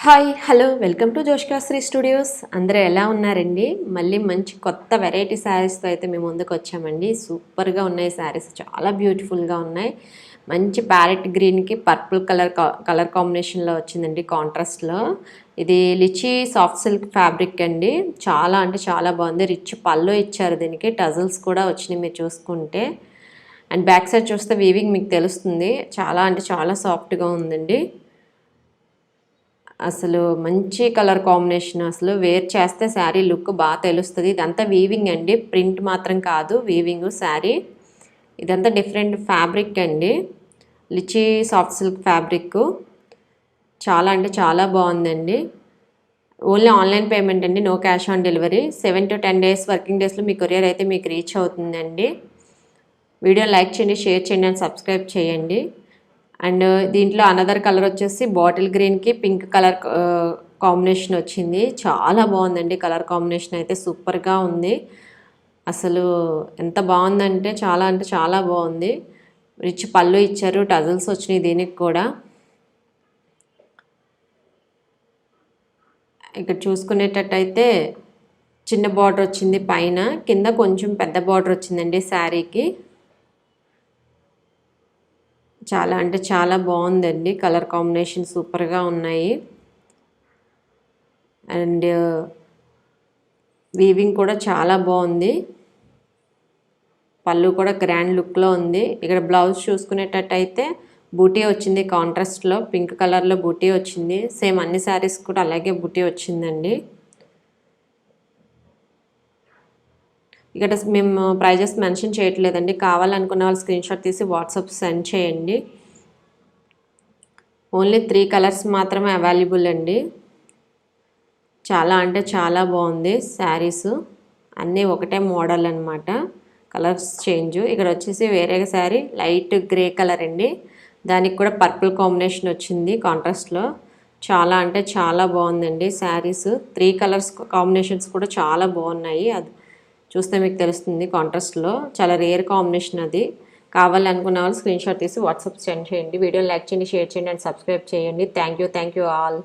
Hi hello welcome to Joshkashri studios. అందరూ ఎలా ఉన్నారండి? మళ్ళీ మంచి కొత్త వెరైటీ శారీస్తో అయితే మేము ముందుకు వచ్చామండి. సూపర్గా ఉన్నాయి శారీస్, చాలా బ్యూటిఫుల్గా ఉన్నాయి. మంచి ప్యారెట్ గ్రీన్కి పర్పుల్ కలర్ కాంబినేషన్లో వచ్చిందండి, కాంట్రాస్ట్లో. ఇది లిచీ సాఫ్ట్ సిల్క్ ఫ్యాబ్రిక్ అండి. చాలా అంటే చాలా బాగుంది. రిచ్ పళ్ళు ఇచ్చారు, దీనికి టజల్స్ కూడా వచ్చినాయి మీరు చూసుకుంటే. అండ్ బ్యాక్ సైడ్ చూస్తే వీవింగ్ మీకు తెలుస్తుంది. చాలా అంటే చాలా సాఫ్ట్గా ఉందండి. అసలు మంచి కలర్ కాంబినేషన్, అసలు వేర్ చేస్తే శారీ లుక్ బాగా తెలుస్తుంది. ఇదంతా వీవింగ్ అండి, ప్రింట్ మాత్రం కాదు, వీవింగ్ శారీ. ఇదంతా డిఫరెంట్ ఫ్యాబ్రిక్ అండి, లిచీ సాఫ్ట్ సిల్క్ ఫ్యాబ్రిక్. చాలా అంటే చాలా బాగుందండి. ఓన్లీ ఆన్లైన్ పేమెంట్ అండి, no cash on delivery. 7 to 10 days working డేస్లో మీ కొరియర్ అయితే మీకు రీచ్ అవుతుందండి. వీడియో లైక్ చేయండి, షేర్ చేయండి అండ్ సబ్స్క్రైబ్ చేయండి. అండ్ దీంట్లో అనదర్ కలర్ వచ్చేసి బాటిల్ గ్రీన్కి పింక్ కలర్ కాంబినేషన్ వచ్చింది. చాలా బాగుందండి, కలర్ కాంబినేషన్ అయితే సూపర్గా ఉంది. అసలు ఎంత బాగుందంటే చాలా అంటే చాలా బాగుంది. రిచ్ పళ్ళు ఇచ్చారు, టజల్స్ వచ్చినాయి దీనికి కూడా. ఇక్కడ చూసుకునేటట్టయితే చిన్న బార్డర్ వచ్చింది పైన, కింద కొంచెం పెద్ద బార్డర్ వచ్చిందండి శారీకి. చాలా అంటే చాలా బాగుందండి, కలర్ కాంబినేషన్ సూపర్గా ఉన్నాయి. అండ్ వీవింగ్ కూడా చాలా బాగుంది. పళ్ళు కూడా గ్రాండ్ లుక్లో ఉంది. ఇక్కడ బ్లౌజ్ చూసుకునేటట్టయితే బూటీ వచ్చింది, కాంట్రాస్ట్లో పింక్ కలర్లో బూటీ వచ్చింది. సేమ్ అన్ని శారీస్ కూడా అలాగే బూటీ వచ్చిందండి. ఇక్కడ మేము ప్రైజెస్ మెన్షన్ చేయట్లేదండి, కావాలనుకున్న వాళ్ళు స్క్రీన్ షాట్ తీసి వాట్సాప్ సెండ్ చేయండి. ఓన్లీ 3 కలర్స్ మాత్రమే అవైలబుల్ అండి. చాలా అంటే చాలా బాగుంది శారీస్, అన్నీ ఒకటే మోడల్ అనమాట, కలర్స్ చేంజ్. ఇక్కడ వచ్చేసి వేరే శారీ లైట్ గ్రే కలర్ అండి, దానికి కూడా పర్పుల్ కాంబినేషన్ వచ్చింది కాంట్రాస్ట్లో. చాలా అంటే చాలా బాగుందండి శారీస్. 3 కలర్స్ కాంబినేషన్స్ కూడా చాలా బాగున్నాయి, అది చూస్తే మీకు తెలుస్తుంది. కాంట్రాస్ట్లో చాలా రేర్ కాంబినేషన్ అది. కావాలనుకున్న వాళ్ళు స్క్రీన్ షాట్ తీసి వాట్సాప్ సెండ్ చేయండి. వీడియోని లైక్ చేయండి, షేర్ చేయండి అండ్ సబ్స్క్రైబ్ చేయండి. Thank you all.